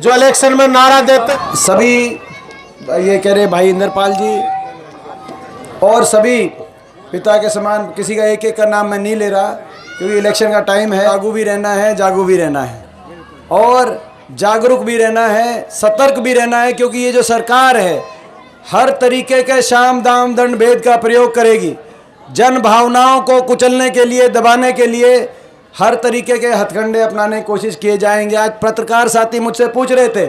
जो इलेक्शन में नारा देते। सभी ये कह रहे भाई इंद्रपाल जी और सभी पिता के समान, किसी का एक एक का नाम मैं नहीं ले रहा क्योंकि इलेक्शन का टाइम है। जागू भी रहना है, जागू भी रहना है और जागरूक भी रहना है, सतर्क भी रहना है, क्योंकि ये जो सरकार है हर तरीके के साम दाम दंड भेद का प्रयोग करेगी। जन भावनाओं को कुचलने के लिए, दबाने के लिए हर तरीके के हथकंडे अपनाने की कोशिश किए जाएंगे। आज पत्रकार साथी मुझसे पूछ रहे थे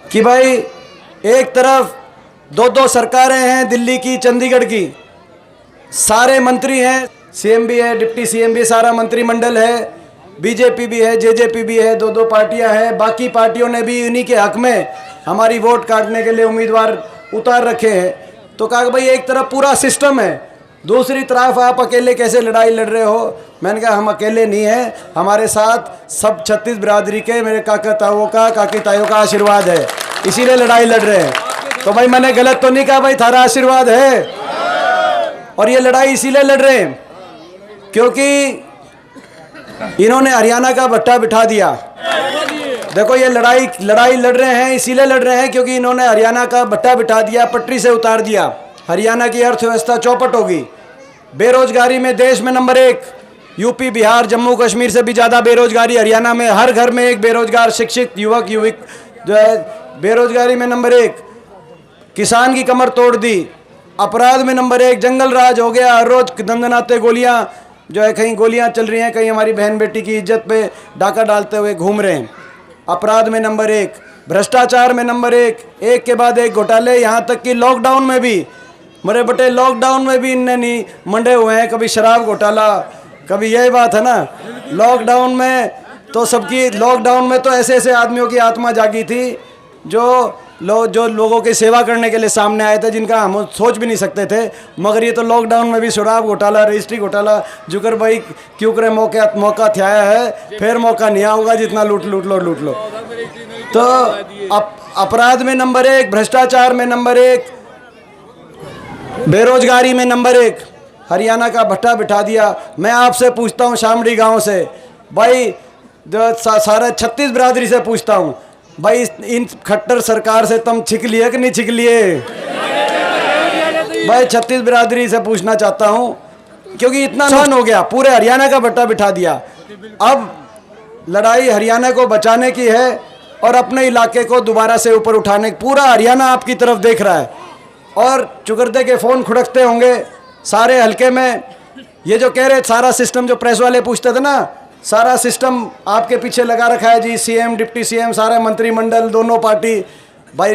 कि भाई एक तरफ दो दो सरकारें हैं, दिल्ली की, चंडीगढ़ की, सारे मंत्री हैं, सीएम भी है, डिप्टी सीएम भी, सारा मंत्रिमंडल है, बीजेपी भी है, जेजेपी भी है, दो दो पार्टियां हैं। बाकी पार्टियों ने भी उन्हीं के हक में हमारी वोट काटने के लिए उम्मीदवार उतार रखे हैं। तो कहा भाई एक तरफ पूरा सिस्टम है, दूसरी तरफ आप अकेले कैसे लड़ाई लड़ रहे हो। मैंने कहा हम अकेले नहीं हैं, हमारे साथ सब 36 बिरादरी के, मेरे काका ताओं का, काकी ताइयों का आशीर्वाद है, इसीलिए लड़ाई लड़ रहे हैं। तो भाई मैंने गलत तो नहीं कहा, भाई थारा आशीर्वाद है। और ये लड़ाई इसीलिए लड़ रहे हैं क्योंकि इन्होंने हरियाणा का भट्टा बिठा दिया। देखो ये लड़ाई लड़ रहे हैं, इसीलिए लड़ रहे हैं क्योंकि इन्होंने हरियाणा का भट्टा बिठा दिया, पटरी से उतार दिया। हरियाणा की अर्थव्यवस्था चौपट होगी। बेरोजगारी में देश में नंबर 1, यूपी, बिहार, जम्मू कश्मीर से भी ज़्यादा बेरोजगारी हरियाणा में। हर घर में एक बेरोजगार शिक्षित युवक युवक जो है, बेरोजगारी में नंबर 1। किसान की कमर तोड़ दी। अपराध में नंबर 1, जंगल राज हो गया। हर रोज दंदनाते गोलियां जो है, कहीं गोलियां चल रही हैं, कहीं हमारी बहन बेटी की इज्जत पे डाका डालते हुए घूम रहे हैं। अपराध में नंबर 1, भ्रष्टाचार में नंबर 1, एक के बाद एक घोटाले। यहाँ तक कि लॉकडाउन में भी, मेरे बेटे लॉकडाउन में भी इनने नहीं मंडे हुए हैं। कभी शराब घोटाला, कभी यही बात है ना। लॉकडाउन में तो लॉकडाउन में तो ऐसे ऐसे आदमियों की आत्मा जागी थी जो लोगों की सेवा करने के लिए सामने आए थे, जिनका हम सोच भी नहीं सकते थे। मगर ये तो लॉकडाउन में भी शराब घोटाला, रजिस्ट्री घोटाला, जुकर भाई क्यों करे मौका थ्याया है, फिर मौका नहीं आऊगा, जितना लूट लो। तो अपराध में नंबर 1, भ्रष्टाचार में नंबर 1, बेरोजगारी में नंबर 1, हरियाणा का भट्टा बिठा दिया। मैं आपसे पूछता हूँ, शामड़ी गांव से भाई, सारा 36 बिरादरी से पूछता हूँ, भाई इन खट्टर सरकार से तुम छिक लिए कि नहीं छिक लिए? भाई 36 बिरादरी से पूछना चाहता हूँ, क्योंकि इतना नुकसान हो गया, पूरे हरियाणा का भट्टा बिठा दिया। अब लड़ाई हरियाणा को बचाने की है और अपने इलाके को दोबारा से ऊपर उठाने। पूरा हरियाणा आपकी तरफ देख रहा है और चुकरदे के फ़ोन खुड़कते होंगे सारे हल्के में। ये जो कह रहे सारा सिस्टम, जो प्रेस वाले पूछते थे ना, सारा सिस्टम आपके पीछे लगा रखा है जी। सीएम, डिप्टी सीएम, सारे मंत्रिमंडल, दोनों पार्टी, भाई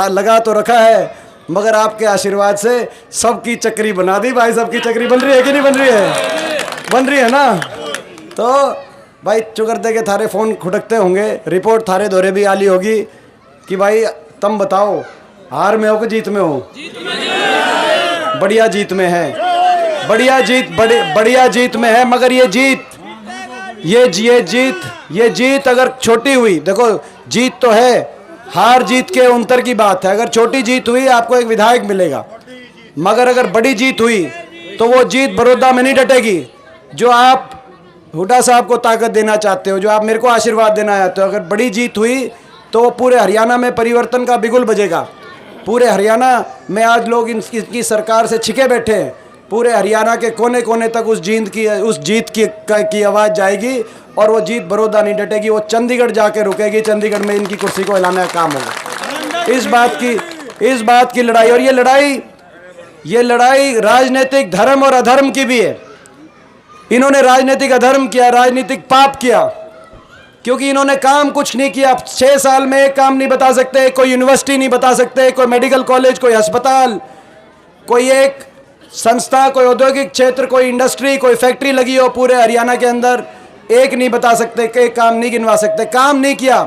लगा तो रखा है, मगर आपके आशीर्वाद से सबकी चक्री बना दी। भाई सबकी चक्री बन रही है कि नहीं बन रही है? बन रही है ना। तो भाई चुकरदे के थारे फ़ोन खुड़कते होंगे, रिपोर्ट थारे दौरे भी आली होगी कि भाई तुम बताओ हार में हो कि जीत में हो? बढ़िया जीत में है, बढ़िया जीत में है। मगर ये जीत अगर छोटी हुई, देखो जीत तो है, हार जीत के अंतर की बात है। अगर छोटी जीत हुई आपको एक विधायक मिलेगा, मगर अगर बड़ी जीत हुई तो वो जीत बड़ौदा में नहीं डटेगी। जो आप हुड्डा साहब को ताकत देना चाहते हो, जो आप मेरे को आशीर्वाद देना चाहते हो, अगर बड़ी जीत हुई तो वो पूरे हरियाणा में परिवर्तन का बिगुल बजेगा। पूरे हरियाणा में आज लोग इनकी सरकार से छिके बैठे हैं। पूरे हरियाणा के कोने कोने तक उस जीत की आवाज़ जाएगी और वो जीत बड़ौदा नहीं डटेगी, वो चंडीगढ़ जाके रुकेगी। चंडीगढ़ में इनकी कुर्सी को हिलाने का काम होगा। इस बात की लड़ाई, और ये लड़ाई राजनीतिक धर्म और अधर्म की भी है। इन्होंने राजनीतिक अधर्म किया, राजनीतिक पाप किया, क्योंकि इन्होंने काम कुछ नहीं किया। 6 साल में एक काम नहीं बता सकते, कोई यूनिवर्सिटी नहीं बता सकते, कोई मेडिकल कॉलेज, कोई अस्पताल, कोई एक संस्था, कोई औद्योगिक क्षेत्र, कोई इंडस्ट्री, कोई फैक्ट्री लगी हो पूरे हरियाणा के अंदर, एक नहीं बता सकते, कई काम नहीं गिनवा सकते। काम नहीं किया,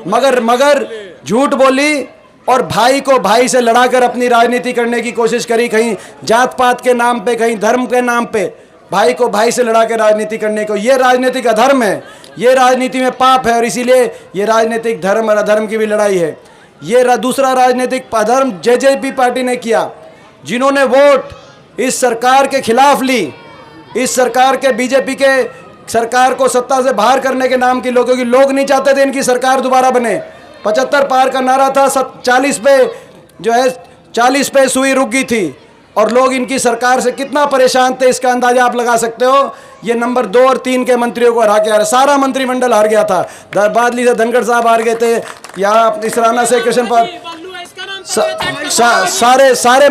मगर झूठ बोली और भाई को भाई से लड़ाकर अपनी राजनीति करने की कोशिश करी। कहीं जात पात के नाम पे, कहीं धर्म के नाम पे भाई को भाई से लड़ा के राजनीति करने को, ये राजनीतिक अधर्म है, ये राजनीति में पाप है। और इसीलिए ये राजनीतिक धर्म और अधर्म की भी लड़ाई है। ये दूसरा राजनीतिक अधर्म जेजेपी पार्टी ने किया, जिन्होंने वोट इस सरकार के खिलाफ ली, इस सरकार के, बीजेपी के सरकार को सत्ता से बाहर करने के नाम की, लोगों की लोग नहीं चाहते थे इनकी सरकार दोबारा बने। 75 पार का नारा था, 40 पे जो है 40 पे सुई रुक गई थी और लोग इनकी सरकार से कितना परेशान थे इसका अंदाजा आप लगा सकते हो। ये नंबर 2 और 3 के मंत्रियों को हरा के आ रहे, सारा मंत्रिमंडल हार गया था। बादली से धनखड़ साहब हार गए थे, यहाँ इसराना से कृष्ण पाल, सारे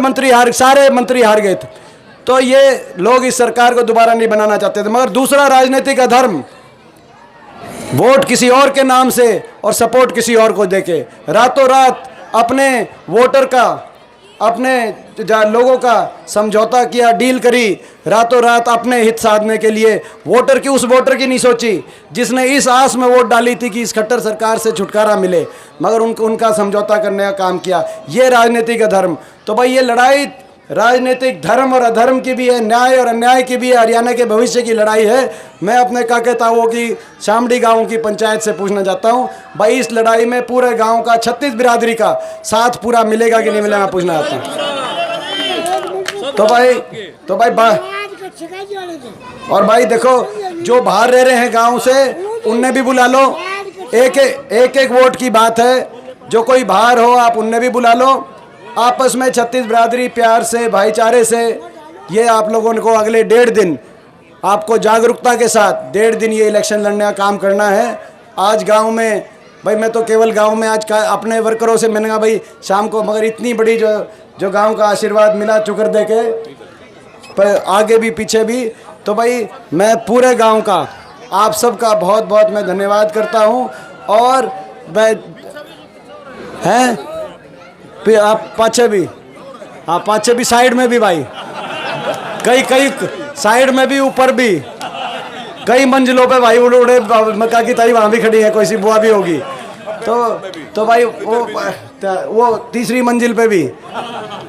मंत्री हार गए थे। तो ये लोग इस सरकार को दोबारा नहीं बनाना चाहते थे। मगर दूसरा राजनीतिक अधर्म, वोट किसी और के नाम से और सपोर्ट किसी और को देके रातों रात अपने वोटर का, अपने लोगों का समझौता किया, डील करी, रातों रात अपने हित साधने के लिए। उस वोटर की नहीं सोची जिसने इस आस में वोट डाली थी कि इस खट्टर सरकार से छुटकारा मिले, मगर उनका समझौता करने का काम किया। ये राजनीतिक अधर्म। तो भाई ये लड़ाई राजनीतिक धर्म और अधर्म की भी है, न्याय और अन्याय की भी है, हरियाणा के भविष्य की लड़ाई है। मैं अपने काके ताऊओं की शामड़ी गांव की पंचायत से पूछना चाहता हूं, भाई इस लड़ाई में पूरे गांव का 36 बिरादरी का साथ पूरा मिलेगा कि नहीं मिलेगा, मैं पूछना चाहता हूं। तो भाई और भाई देखो, जो बाहर रह रहे हैं गाँव से उनने भी बुला लो, एक वोट की बात है। जो कोई बाहर हो आप उनने भी बुला लो, आपस में 36 बिरादरी प्यार से, भाईचारे से, ये आप लोगों को अगले 1.5 दिन आपको जागरूकता के साथ 1.5 दिन ये इलेक्शन लड़ने का काम करना है। आज गांव में भाई, मैं तो केवल गांव में आज अपने वर्करों से मैंने कहा भाई शाम को, मगर इतनी बड़ी जो गांव का आशीर्वाद मिला चुकर दे के, पर आगे भी पीछे भी, तो भाई मैं पूरे गाँव का आप सबका बहुत बहुत मैं धन्यवाद करता हूँ। और मैं हैं आप पाछे भी, हाँ पाछे भी, साइड में भी भाई, कई साइड में भी, ऊपर भी, कई मंजिलों पे भाई उड़े मक्का की ताई वहाँ भी खड़ी है, कोई सी बुआ भी होगी। तो भाई वो तीसरी मंजिल पे भी।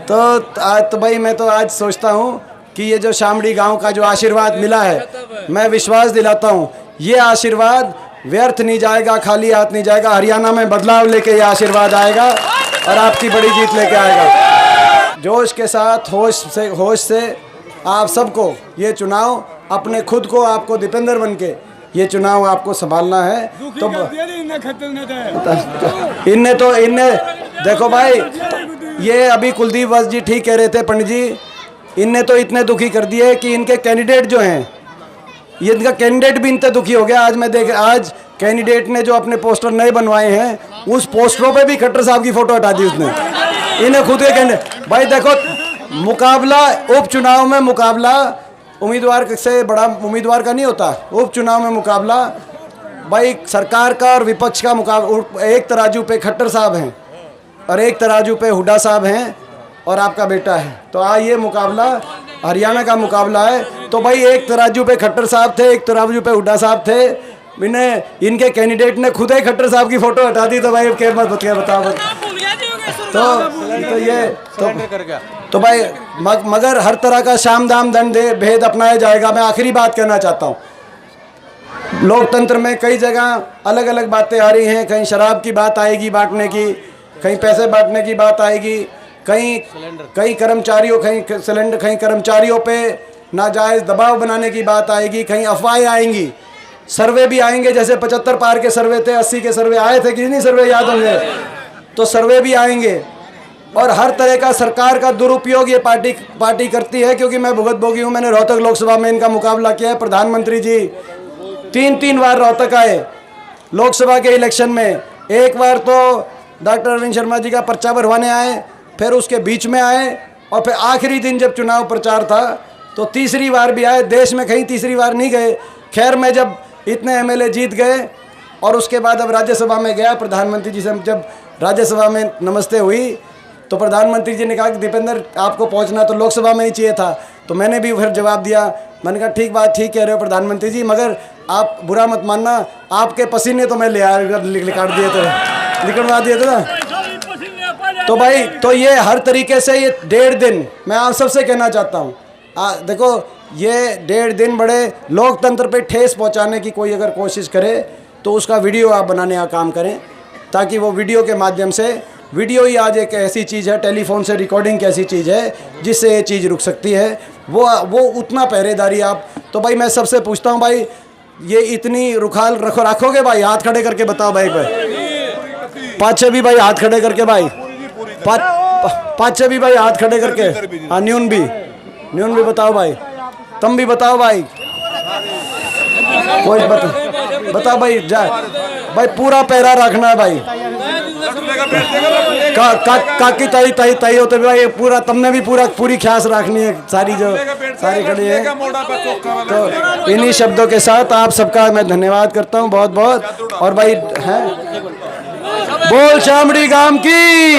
तो भाई मैं तो आज सोचता हूँ कि ये जो शामड़ी गांव का जो आशीर्वाद मिला है, मैं विश्वास दिलाता हूँ ये आशीर्वाद व्यर्थ नहीं जाएगा, खाली हाथ नहीं जाएगा। हरियाणा में बदलाव लेके ये आशीर्वाद आएगा और आपकी बड़ी जीत लेके आएगा। जोश के साथ, होश से आप सबको ये चुनाव, अपने खुद को, आपको दीपेंद्र बन के ये चुनाव आपको संभालना है। तो इनने देखो भाई, ये अभी कुलदीप वत्स जी ठीक कह रहे थे पंडित जी, इनने तो इतने दुखी कर दिए कि इनके कैंडिडेट जो हैं, ये इनका कैंडिडेट भी इतने दुखी हो गया। आज कैंडिडेट ने जो अपने पोस्टर नए बनवाए हैं, उस पोस्टरों पे भी खट्टर साहब की फोटो हटा दी उसने। इन्हें खुद के कैंडिडेट, भाई देखो मुकाबला, उपचुनाव में मुकाबला उम्मीदवार से बड़ा उम्मीदवार का नहीं होता। उपचुनाव में मुकाबला भाई सरकार का और विपक्ष का मुकाबला। एक तराजू पे खट्टर साहब हैं और एक तराजू पे हुड्डा साहब हैं और आपका बेटा है। तो ये मुकाबला हरियाणा का मुकाबला है। तो भाई एक तराजू पे खट्टर साहब थे, एक तराजू पे हुड्डा साहब थे। इनके कैंडिडेट ने खुद ही खट्टर साहब की फोटो हटा दी। तो भाई क्या मत बताओ। तो भाई मगर हर तरह का साम दाम दंड भेद अपनाया जाएगा। मैं आखिरी बात कहना चाहता हूँ, लोकतंत्र में कई जगह अलग अलग बातें आ रही हैं। कहीं शराब की बात आएगी बांटने की, कहीं पैसे बांटने की बात आएगी, कहीं कर्मचारियों, कहीं सिलेंडर, कहीं कर्मचारियों पे नाजायज़ दबाव बनाने की बात आएगी, कहीं अफवाहें आएंगी, सर्वे भी आएंगे। जैसे 75 पार के सर्वे थे, 80 के सर्वे आए थे कि नहीं, सर्वे याद होंगे, तो सर्वे भी आएंगे। और हर तरह का सरकार का दुरुपयोग ये पार्टी करती है। क्योंकि मैं भुगत भोगी हूँ, मैंने रोहतक लोकसभा में इनका मुकाबला किया है। प्रधानमंत्री जी 3 बार रोहतक आए लोकसभा के इलेक्शन में। एक बार तो डॉक्टर अरविंद शर्मा जी का पर्चा भरवाने आए, फिर उसके बीच में आए, और फिर आखिरी दिन जब चुनाव प्रचार था तो तीसरी बार भी आए। देश में कहीं तीसरी बार नहीं गए। खैर, मैं जब इतने एमएलए जीत गए और उसके बाद अब राज्यसभा में गया, प्रधानमंत्री जी से जब राज्यसभा में नमस्ते हुई तो प्रधानमंत्री जी ने कहा कि दीपेंद्र आपको पहुंचना तो लोकसभा में ही चाहिए था। तो मैंने भी फिर जवाब दिया, मैंने कहा ठीक कह रहे हो प्रधानमंत्री जी, मगर आप बुरा मत मानना, आपके पसीने तो मैं निकलवा दिए थे ना। तो भाई तो ये हर तरीके से ये 1.5 दिन मैं आप सबसे कहना चाहता हूँ। देखो ये 1.5 दिन बड़े लोकतंत्र पे ठेस पहुँचाने की कोई अगर कोशिश करे तो उसका वीडियो आप बनाने का काम करें, ताकि वो वीडियो के माध्यम से, वीडियो ही आज एक ऐसी चीज़ है, टेलीफोन से रिकॉर्डिंग की ऐसी चीज़ है जिससे ये चीज़ रुक सकती है। वो उतना पहरेदारी आप। तो भाई मैं सबसे पूछता हूँ भाई, ये इतनी रुखाल रखोगे भाई, हाथ खड़े करके बताओ भाई। पाँच छह भी भाई हाथ खड़े करके भाई, पाँच छह भी भाई हाथ खड़े करके। हाँ न्यून भी बताओ भाई, तुम भी बताओ भाई, कोई बताओ भाई। जा भाई पूरा पैरा रखना है भाई। काकी ताई होते भाई, पूरा तुमने भी पूरी ख्यास रखनी है, सारी जो सारी खड़ी है। तो इन्हीं शब्दों के साथ आप सबका मैं धन्यवाद करता हूँ बहुत बहुत। और भाई हैं, बोल शामड़ी गांव की।